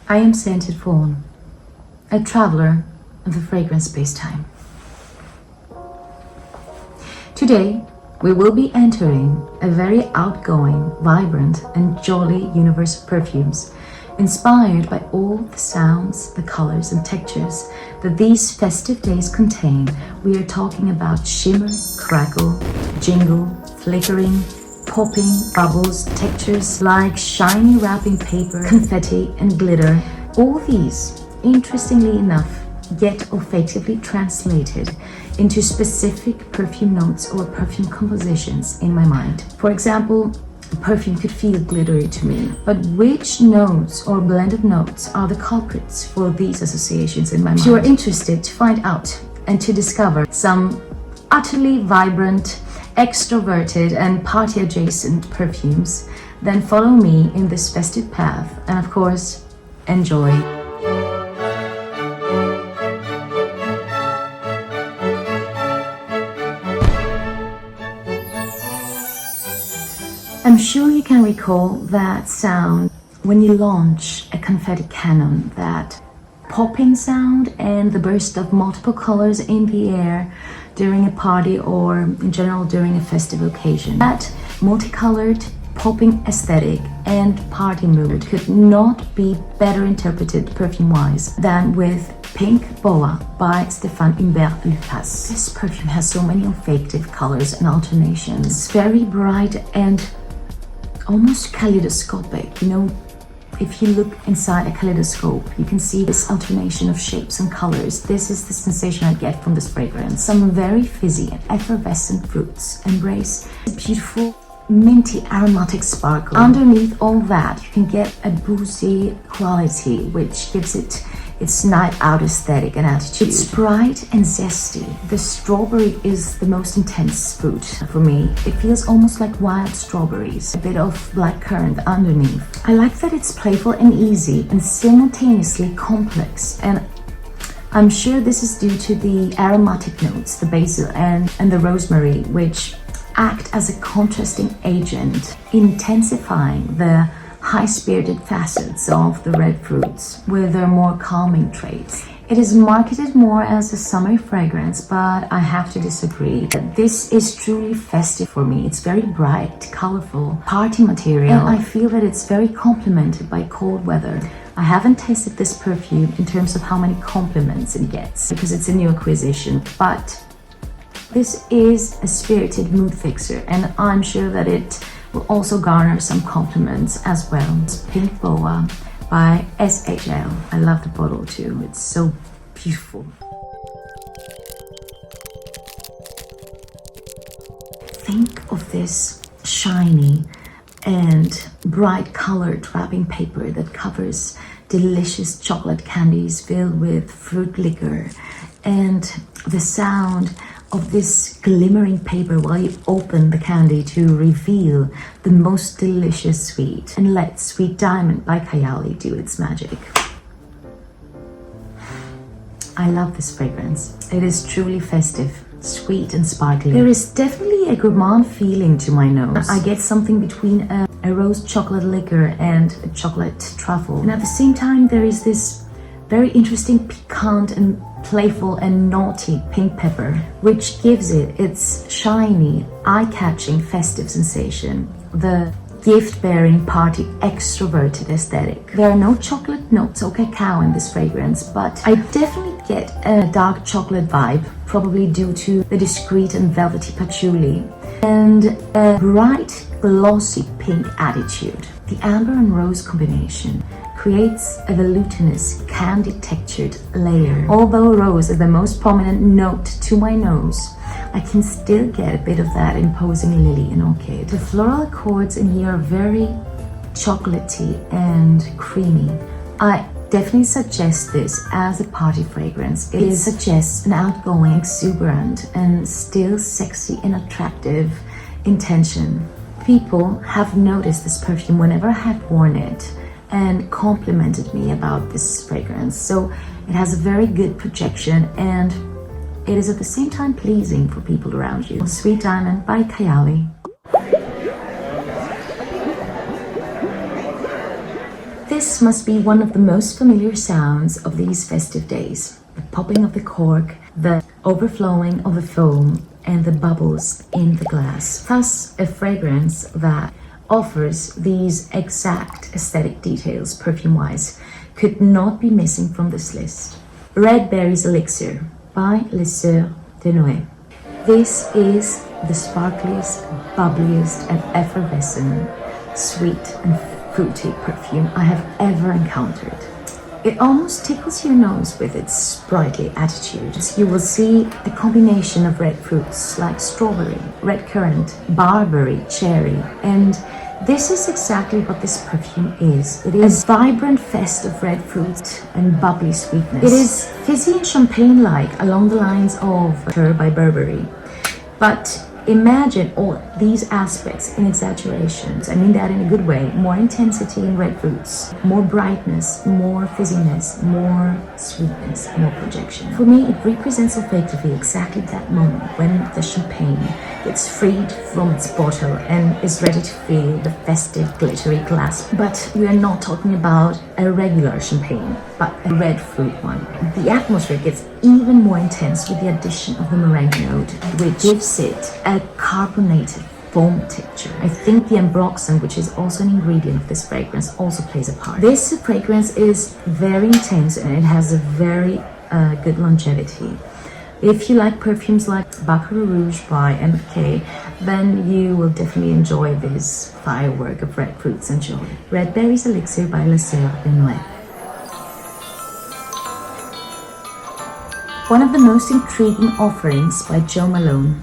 I am Scented Fawn, a traveler of the fragrance space-time. Today, we will be entering a very outgoing, vibrant, and jolly universe of perfumes, inspired by all the sounds, the colors, and textures that these festive days contain. We are talking about shimmer, crackle, jingle, flickering, popping, bubbles, textures like shiny wrapping paper, confetti, and glitter. All these, interestingly enough, get effectively translated into specific perfume notes or perfume compositions in my mind. For example, a perfume could feel glittery to me, but which notes or blended notes are the culprits for these associations in my mind? If you are interested to find out and to discover some utterly vibrant, extroverted, and party-adjacent perfumes, then follow me in this festive path and, of course, enjoy. I'm sure you can recall that sound when you launch a confetti cannon, that popping sound and the burst of multiple colors in the air during a party or in general during a festive occasion. That multicolored popping aesthetic and party mood could not be better interpreted perfume-wise than with Pink Boa by Stéphane Humbert Lucas. This perfume has so many effective colors and alternations. It's very bright and almost kaleidoscopic. You know, if you look inside a kaleidoscope, you can see this alternation of shapes and colors. This is the sensation I get from this fragrance. Some very fizzy and effervescent fruits embrace a beautiful, minty, aromatic sparkle. Underneath all that, you can get a boozy quality, which gives it its night out aesthetic and attitude. It's bright and zesty. The strawberry is the most intense fruit for me. It feels almost like wild strawberries, a bit of blackcurrant underneath. I like that it's playful and easy and simultaneously complex, and I'm sure this is due to the aromatic notes, the basil and the rosemary, which act as a contrasting agent, intensifying the high-spirited facets of the red fruits with their more calming traits. It is marketed more as a summer fragrance, but I have to disagree. This is truly festive for me. It's very bright, colorful, party material, and I feel that it's very complemented by cold weather. I haven't tasted this perfume in terms of how many compliments it gets, because it's a new acquisition, but this is a spirited mood fixer, and I'm sure that it will also garner some compliments as well. It's Pink Boa by SHL. I love the bottle too. It's so beautiful. Think of this shiny and bright colored wrapping paper that covers delicious chocolate candies filled with fruit liquor, and the sound of this glimmering paper while you open the candy to reveal the most delicious sweet. And let Sweet Diamond by Kayali do its magic. I love this fragrance. It is truly festive, sweet and sparkling. There is definitely a gourmand feeling to my nose. I get something between a rose chocolate liquor and a chocolate truffle. And at the same time, there is this very interesting, piquant and playful and naughty pink pepper, which gives it its shiny, eye-catching festive sensation, the gift-bearing party extroverted aesthetic. There are no chocolate notes or cacao in this fragrance, but I definitely get a dark chocolate vibe, probably due to the discreet and velvety patchouli, and a bright, glossy pink attitude. The amber and rose combination creates a volutinous, candy-textured layer. Although rose is the most prominent note to my nose, I can still get a bit of that imposing lily and orchid. The floral accords in here are very chocolatey and creamy. I definitely suggest this as a party fragrance. It suggests an outgoing, exuberant, and still sexy and attractive intention. People have noticed this perfume whenever I have worn it and complimented me about this fragrance. So it has a very good projection, and it is at the same time pleasing for people around you. Sweet Diamond by Kayali. This must be one of the most familiar sounds of these festive days. The popping of the cork, the overflowing of the foam, and the bubbles in the glass. Thus, a fragrance that offers these exact aesthetic details perfume-wise could not be missing from this list. Red Berries Elixir by Les Sœurs de Noé. This is the sparkliest, bubbliest, and effervescent, sweet and fruity perfume I have ever encountered. It almost tickles your nose with its sprightly attitude. You will see the combination of red fruits like strawberry, red currant, barberry, cherry, and this is exactly what this perfume is. It is a vibrant fest of red fruit and bubbly sweetness. It is fizzy and champagne-like along the lines of Her by Burberry. But imagine all these aspects in exaggerations. I mean that in a good way. More intensity in red fruits, more brightness, more fizziness, more sweetness, more projection. For me, it represents effectively exactly that moment when the champagne gets freed from its bottle and is ready to fill the festive glittery glass. But we are not talking about a regular champagne, but a red fruit one. The atmosphere gets even more intense with the addition of the meringue note, which gives it a carbonated foam texture. I think the ambroxan, which is also an ingredient of this fragrance, also plays a part. This fragrance is very intense and it has a very good longevity. If you like perfumes like Baccarat Rouge by MFK, then you will definitely enjoy this firework of red fruits and joy. Red Berries Elixir by Les Sœurs de Noé. One of the most intriguing offerings by Jo Malone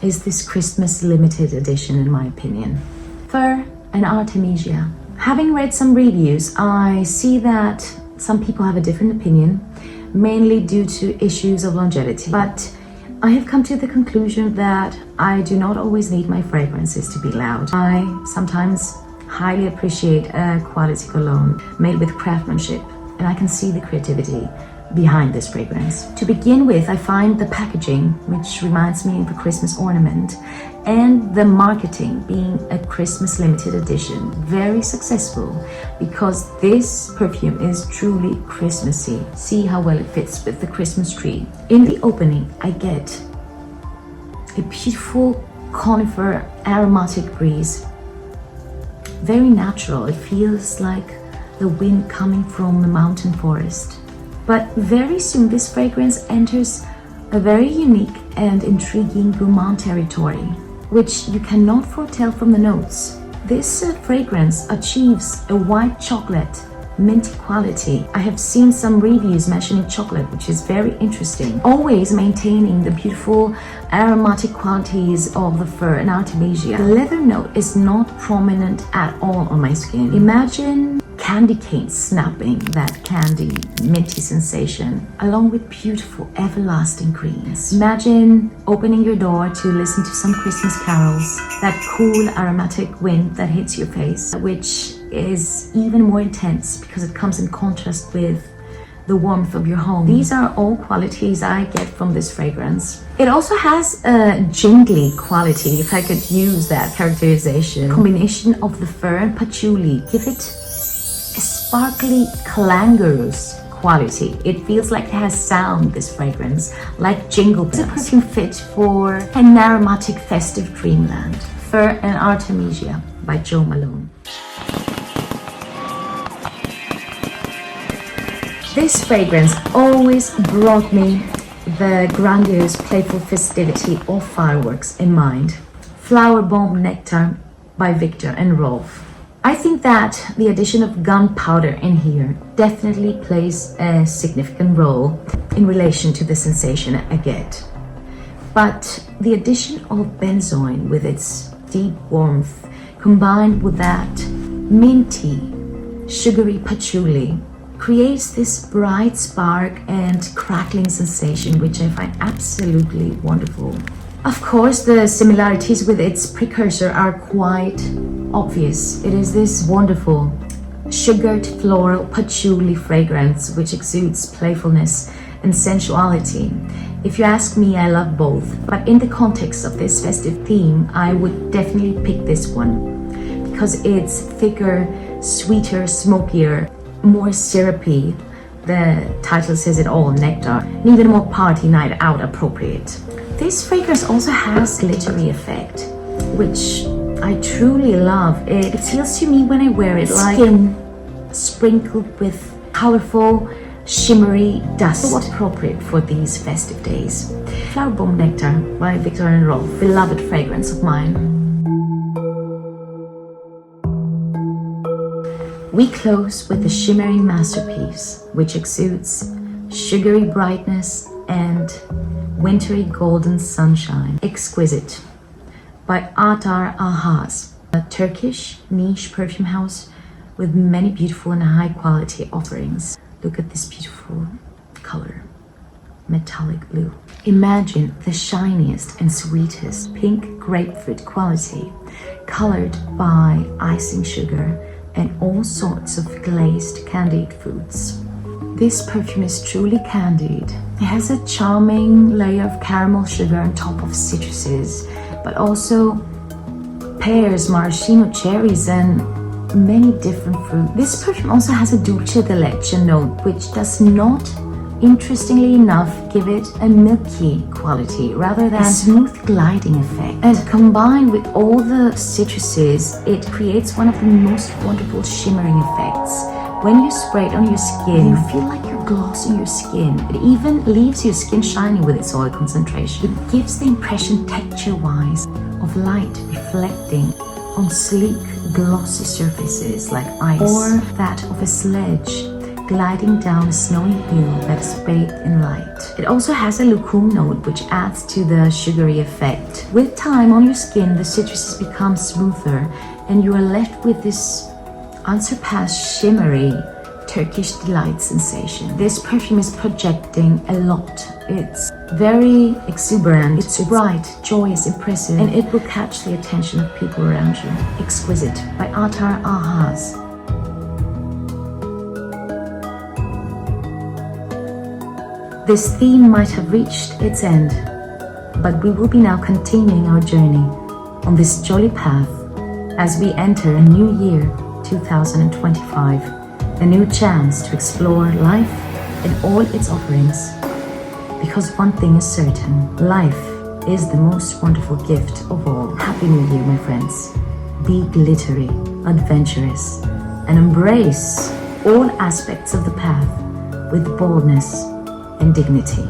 is this Christmas limited edition, in my opinion. Fur and Artemisia. Having read some reviews, I see that some people have a different opinion, mainly due to issues of longevity. But I have come to the conclusion that I do not always need my fragrances to be loud. I sometimes highly appreciate a quality cologne made with craftsmanship, and I can see the creativity behind this fragrance. To begin with, I find the packaging, which reminds me of a Christmas ornament, and the marketing being a Christmas limited edition very successful, because this perfume is truly Christmassy. See how well it fits with the Christmas tree. In the opening, I get a beautiful conifer aromatic breeze. Very natural. It feels like the wind coming from the mountain forest. But very soon this fragrance enters a very unique and intriguing gourmand territory, which you cannot foretell from the notes. This fragrance achieves a white chocolate, minty quality. I have seen some reviews mentioning chocolate, which is very interesting. Always maintaining the beautiful aromatic qualities of the fur and Artemisia. The leather note is not prominent at all on my skin. Imagine candy cane snapping that candy minty sensation along with beautiful everlasting greens. Imagine opening your door to listen to some Christmas carols, that cool aromatic wind that hits your face, which is even more intense because it comes in contrast with the warmth of your home. These are all qualities I get from this fragrance. It also has a jingly quality, if I could use that characterization. Combination of the fur and patchouli give it a sparkly, clangorous quality. It feels like it has sound, this fragrance, like jingle bells. It's a perfume fit for an aromatic festive dreamland. Fur and Artemisia by Jo Malone. This fragrance always brought me the grandiose, playful festivity of fireworks in mind. Flower Bomb Nectar by Viktor and Rolf. I think that the addition of gunpowder in here definitely plays a significant role in relation to the sensation I get. But the addition of benzoin with its deep warmth combined with that minty, sugary patchouli creates this bright spark and crackling sensation, which I find absolutely wonderful. Of course, the similarities with its precursor are quite obvious. It is this wonderful sugared floral patchouli fragrance which exudes playfulness and sensuality. If you ask me, I love both, but in the context of this festive theme, I would definitely pick this one because it's thicker, sweeter, smokier, more syrupy. The title says it all, nectar, and even more party night out appropriate. This fragrance also has glittery effect, which I truly love. It feels to me when I wear it like skin sprinkled with colorful, shimmery dust. What appropriate for these festive days. Flower Bomb Nectar by Viktor and Rolf, beloved fragrance of mine. We close with the shimmering masterpiece, which exudes sugary brightness and wintry golden sunshine. Exquisite by Atar Ahaz, a Turkish niche perfume house with many beautiful and high quality offerings. Look at this beautiful color, metallic blue. Imagine the shiniest and sweetest pink grapefruit quality, colored by icing sugar and all sorts of glazed candied fruits. This perfume is truly candied. It has a charming layer of caramel sugar on top of citruses, but also pears, maraschino cherries, and many different fruits. This perfume also has a dulce de leche note, which does not, interestingly enough, give it a milky quality rather than a smooth gliding effect. And combined with all the citruses, it creates one of the most wonderful shimmering effects. When you spray it on your skin, you feel like you're glossing your skin. It even leaves your skin shiny with its oil concentration. It gives the impression texture-wise of light reflecting on sleek, glossy surfaces like ice, or that of a sledge gliding down a snowy hill that is bathed in light. It also has a lucum note, which adds to the sugary effect. With time on your skin, the citruses become smoother and you are left with this unsurpassed shimmery Turkish delight sensation. This perfume is projecting a lot. It's very exuberant, it's bright, joyous, impressive, and it will catch the attention of people around you. Exquisite by Atar Ahaz. This theme might have reached its end, but we will be now continuing our journey on this jolly path as we enter a new year, 2025, a new chance to explore life and all its offerings. Because one thing is certain, life is the most wonderful gift of all. Happy New Year, my friends. Be glittery, adventurous, and embrace all aspects of the path with boldness and dignity.